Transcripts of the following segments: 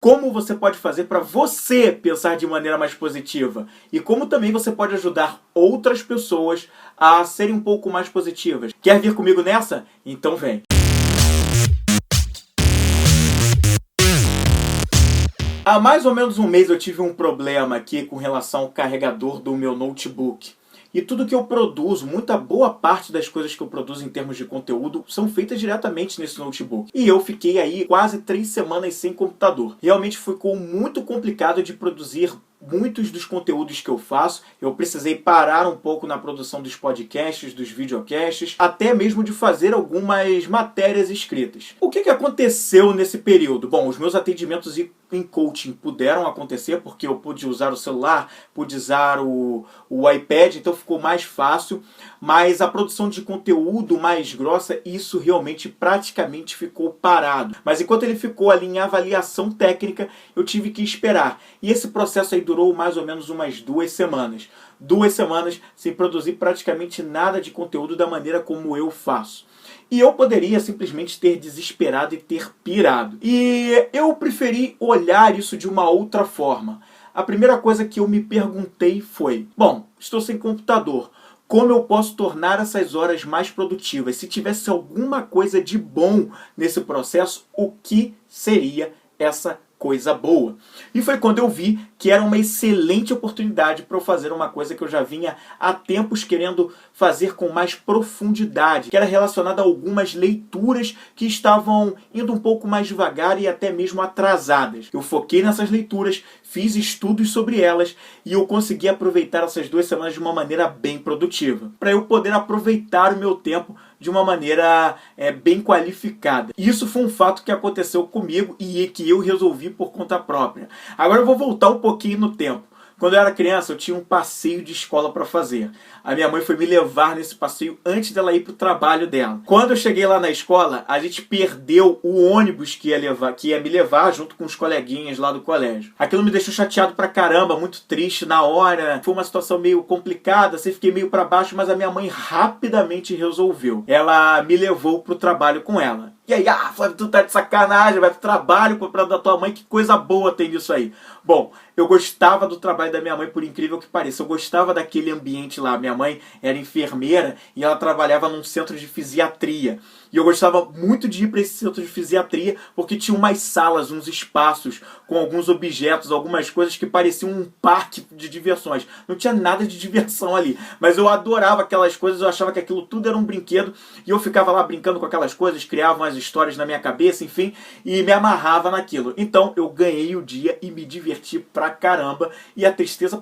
como você pode fazer para você pensar de maneira mais positiva e como também você pode ajudar outras pessoas a serem um pouco mais positivas. Quer vir comigo nessa? Então vem! Há mais ou menos um mês eu tive um problema aqui com relação ao carregador do meu notebook. E tudo que eu produzo, muita boa parte das coisas que eu produzo em termos de conteúdo são feitas diretamente nesse notebook. E eu fiquei aí quase 3 semanas sem computador. Realmente ficou muito complicado de produzir muitos dos conteúdos que eu faço. Eu precisei parar um pouco na produção dos podcasts, dos videocasts, até mesmo de fazer algumas matérias escritas. O que aconteceu nesse período? Bom, os meus atendimentos em coaching puderam acontecer porque eu pude usar o celular, pude usar o iPad, então ficou mais fácil, mas a produção de conteúdo mais grossa, isso realmente praticamente ficou parado. Mas enquanto ele ficou ali em avaliação técnica, eu tive que esperar. E esse processo aí durou mais ou menos umas 2 semanas. 2 semanas sem produzir praticamente nada de conteúdo da maneira como eu faço. E eu poderia simplesmente ter desesperado e ter pirado. E eu preferi olhar isso de uma outra forma. A primeira coisa que eu me perguntei foi: bom, estou sem computador. Como eu posso tornar essas horas mais produtivas? Se tivesse alguma coisa de bom nesse processo, o que seria essa coisa boa? E foi quando eu vi que era uma excelente oportunidade para eu fazer uma coisa que eu já vinha há tempos querendo fazer com mais profundidade, que era relacionada a algumas leituras que estavam indo um pouco mais devagar e até mesmo atrasadas. Eu foquei nessas leituras, fiz estudos sobre elas e eu consegui aproveitar essas 2 semanas de uma maneira bem produtiva, para eu poder aproveitar o meu tempo de uma maneira bem qualificada. Isso foi um fato que aconteceu comigo e que eu resolvi por conta própria. Agora eu vou voltar um pouquinho no tempo. Quando eu era criança, eu tinha um passeio de escola para fazer. A minha mãe foi me levar nesse passeio antes dela ir para o trabalho dela. Quando eu cheguei lá na escola, a gente perdeu o ônibus que ia me levar junto com os coleguinhas lá do colégio. Aquilo me deixou chateado pra caramba, muito triste na hora. Foi uma situação meio complicada, assim, fiquei meio para baixo, mas a minha mãe rapidamente resolveu. Ela me levou pro trabalho com ela. E aí, Flávio, tu tá de sacanagem, vai pro trabalho comprando da tua mãe, que coisa boa tem nisso aí. Bom, eu gostava do trabalho da minha mãe, por incrível que pareça. Eu gostava daquele ambiente lá. Minha mãe era enfermeira e ela trabalhava num centro de fisiatria. E eu gostava muito de ir para esse centro de fisiatria porque tinha umas salas, uns espaços com alguns objetos, algumas coisas que pareciam um parque de diversões. Não tinha nada de diversão ali, mas eu adorava aquelas coisas, eu achava que aquilo tudo era um brinquedo e eu ficava lá brincando com aquelas coisas, criava umas histórias na minha cabeça, enfim, e me amarrava naquilo. Então eu ganhei o dia e me diverti pra caramba e a tristeza,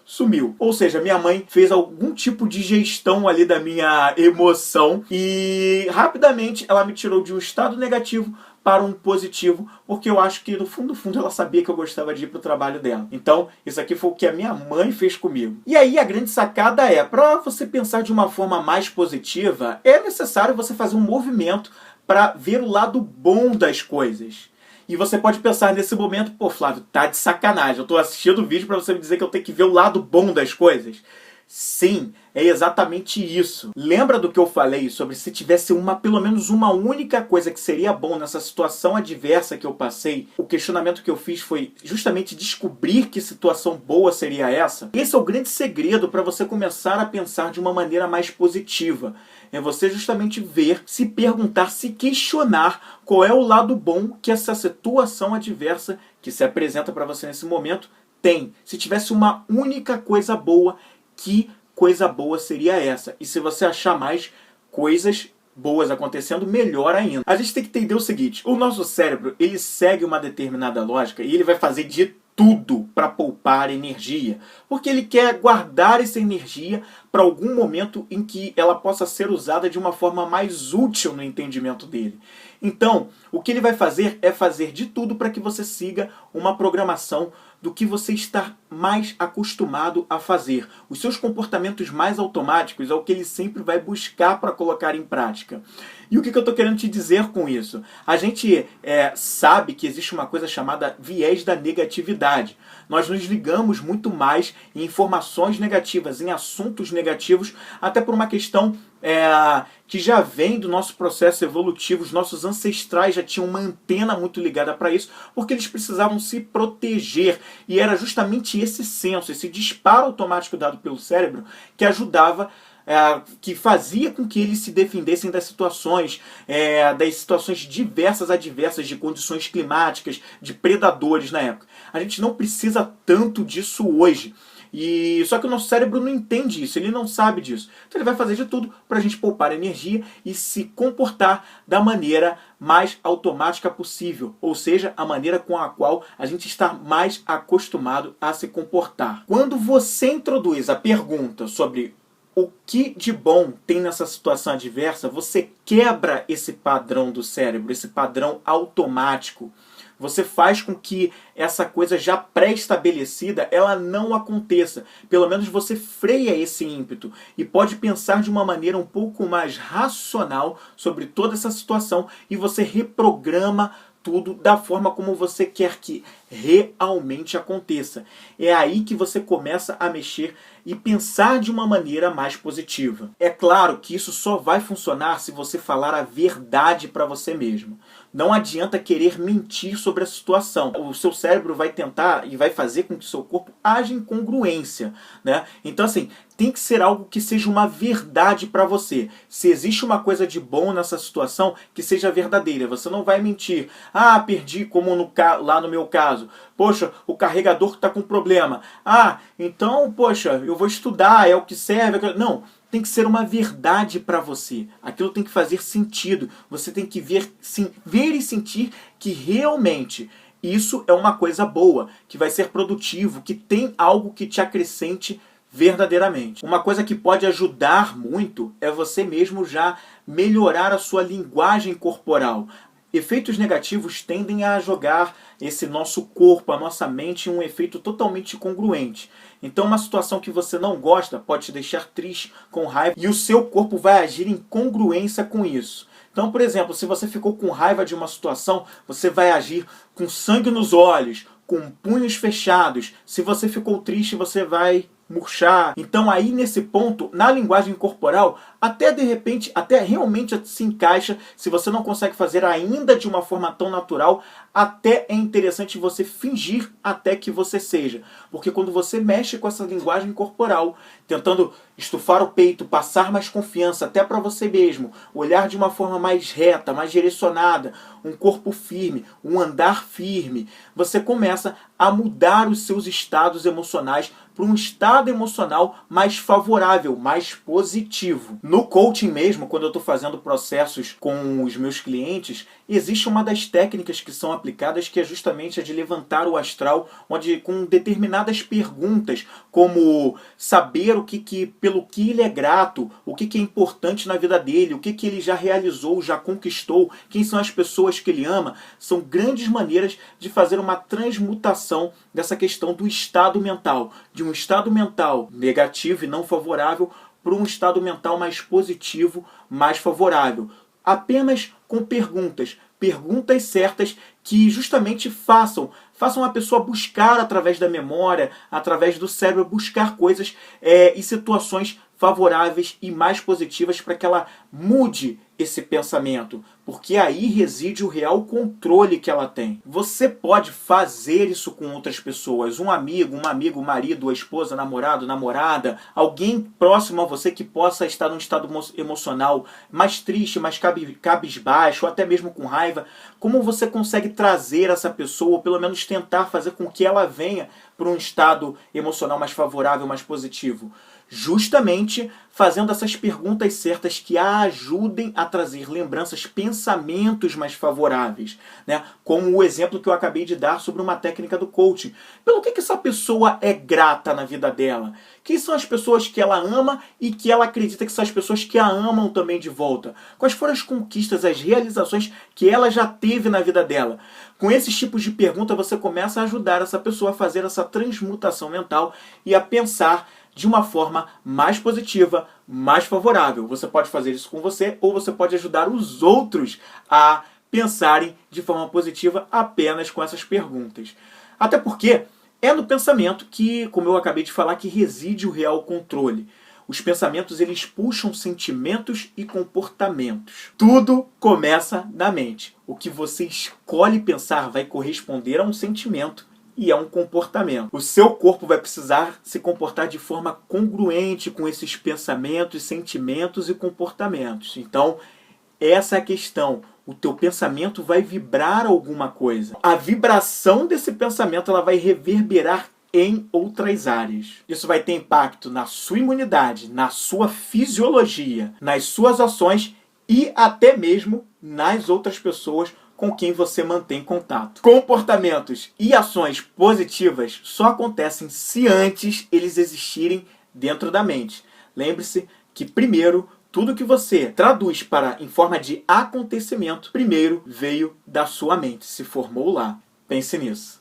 sumiu. Ou seja, minha mãe fez algum tipo de gestão ali da minha emoção e rapidamente ela me tirou de um estado negativo para um positivo, porque eu acho que no fundo ela sabia que eu gostava de ir pro trabalho dela. Então, isso aqui foi o que a minha mãe fez comigo. E aí a grande sacada é, para você pensar de uma forma mais positiva, é necessário você fazer um movimento para ver o lado bom das coisas. E você pode pensar nesse momento, Flávio, tá de sacanagem. Eu tô assistindo o vídeo pra você me dizer que eu tenho que ver o lado bom das coisas. Sim, é exatamente isso. Lembra do que eu falei sobre se tivesse pelo menos uma única coisa que seria bom nessa situação adversa que eu passei? O questionamento que eu fiz foi justamente descobrir que situação boa seria essa. Esse é o grande segredo para você começar a pensar de uma maneira mais positiva. É você justamente ver, se perguntar, se questionar qual é o lado bom que essa situação adversa que se apresenta para você nesse momento tem. Se tivesse uma única coisa boa, que coisa boa seria essa? E se você achar mais coisas boas acontecendo, melhor ainda. A gente tem que entender o seguinte: o nosso cérebro, ele segue uma determinada lógica e ele vai fazer de tudo para poupar energia, porque ele quer guardar essa energia para algum momento em que ela possa ser usada de uma forma mais útil no entendimento dele. Então, o que ele vai fazer é fazer de tudo para que você siga uma programação do que você está mais acostumado a fazer. Os seus comportamentos mais automáticos é o que ele sempre vai buscar para colocar em prática. E o que eu estou querendo te dizer com isso? A gente sabe que existe uma coisa chamada viés da negatividade. Nós nos ligamos muito mais em informações negativas, em assuntos negativos, até por uma questão que já vem do nosso processo evolutivo. Os nossos ancestrais já tinham uma antena muito ligada para isso, porque eles precisavam se proteger. E era justamente esse senso, esse disparo automático dado pelo cérebro que ajudava, que fazia com que eles se defendessem das situações diversas, adversas, de condições climáticas, de predadores na época. A gente não precisa tanto disso hoje. Só que o nosso cérebro não entende isso, ele não sabe disso. Então ele vai fazer de tudo para a gente poupar energia e se comportar da maneira mais automática possível, ou seja, a maneira com a qual a gente está mais acostumado a se comportar. Quando você introduz a pergunta sobre o que de bom tem nessa situação adversa, você quebra esse padrão do cérebro, esse padrão automático. Você faz com que essa coisa já pré-estabelecida ela não aconteça. Pelo menos você freia esse ímpeto e pode pensar de uma maneira um pouco mais racional sobre toda essa situação e você reprograma tudo da forma como você quer que realmente aconteça. É aí que você começa a mexer e pensar de uma maneira mais positiva. É claro que isso só vai funcionar se você falar a verdade para você mesmo. Não adianta querer mentir sobre a situação. O seu cérebro vai tentar e vai fazer com que o seu corpo haja em congruência, né? Então, assim, tem que ser algo que seja uma verdade para você. Se existe uma coisa de bom nessa situação, que seja verdadeira. Você não vai mentir. Ah, perdi, como lá no meu caso. Poxa, o carregador está com problema. Ah, então, poxa, eu vou estudar, é o que serve. Não, tem que ser uma verdade para você. Aquilo tem que fazer sentido. Você tem que ver e sentir que realmente isso é uma coisa boa, que vai ser produtivo, que tem algo que te acrescente verdadeiramente. Uma coisa que pode ajudar muito é você mesmo já melhorar a sua linguagem corporal. Efeitos negativos tendem a jogar esse nosso corpo, a nossa mente, em um efeito totalmente congruente. Então uma situação que você não gosta pode te deixar triste, com raiva, e o seu corpo vai agir em congruência com isso. Então, por exemplo, se você ficou com raiva de uma situação, você vai agir com sangue nos olhos, com punhos fechados. Se você ficou triste, você vai murchar. Então aí nesse ponto, na linguagem corporal, até de repente, até realmente se encaixa. Se você não consegue fazer ainda de uma forma tão natural, até é interessante você fingir até que você seja. Porque quando você mexe com essa linguagem corporal, tentando estufar o peito, passar mais confiança até para você mesmo, olhar de uma forma mais reta, mais direcionada, um corpo firme, um andar firme, você começa a mudar os seus estados emocionais para um estado emocional mais favorável, mais positivo. No coaching mesmo, quando eu estou fazendo processos com os meus clientes, existe uma das técnicas que são aplicadas que é justamente a de levantar o astral, onde com determinadas perguntas, como saber pelo que ele é grato, o que é importante na vida dele, o que ele já realizou, já conquistou, quem são as pessoas que ele ama, são grandes maneiras de fazer uma transmutação dessa questão do estado mental, de um estado mental negativo e não favorável para um estado mental mais positivo, mais favorável. Apenas com perguntas certas que justamente façam a pessoa buscar através da memória, através do cérebro, buscar coisas e situações favoráveis e mais positivas para que ela mude esse pensamento, porque aí reside o real controle que ela tem. Você pode fazer isso com outras pessoas, um amigo, marido, esposa, namorado, namorada, alguém próximo a você que possa estar num estado emocional mais triste, mais cabisbaixo, ou até mesmo com raiva. Como você consegue trazer essa pessoa, ou pelo menos tentar fazer com que ela venha para um estado emocional mais favorável, mais positivo? Justamente fazendo essas perguntas certas que a ajudem a trazer lembranças, pensamentos mais favoráveis, né? Como o exemplo que eu acabei de dar sobre uma técnica do coaching. Pelo que essa pessoa é grata na vida dela? Quem são as pessoas que ela ama e que ela acredita que são as pessoas que a amam também de volta? Quais foram as conquistas, as realizações que ela já teve na vida dela? Com esses tipos de pergunta, você começa a ajudar essa pessoa a fazer essa transmutação mental e a pensar de uma forma mais positiva, mais favorável. Você pode fazer isso com você ou você pode ajudar os outros a pensarem de forma positiva apenas com essas perguntas. Até porque é no pensamento que, como eu acabei de falar, que reside o real controle. Os pensamentos, eles puxam sentimentos e comportamentos. Tudo começa na mente. O que você escolhe pensar vai corresponder a um sentimento e a um comportamento. O seu corpo vai precisar se comportar de forma congruente com esses pensamentos, sentimentos e comportamentos. Então, essa é a questão. O teu pensamento vai vibrar alguma coisa. A vibração desse pensamento ela vai reverberar em outras áreas. Isso vai ter impacto na sua imunidade, na sua fisiologia, nas suas ações e até mesmo nas outras pessoas com quem você mantém contato. Comportamentos e ações positivas só acontecem se antes eles existirem dentro da mente. Lembre-se que primeiro tudo que você traduz em forma de acontecimento, primeiro veio da sua mente, se formou lá. Pense nisso.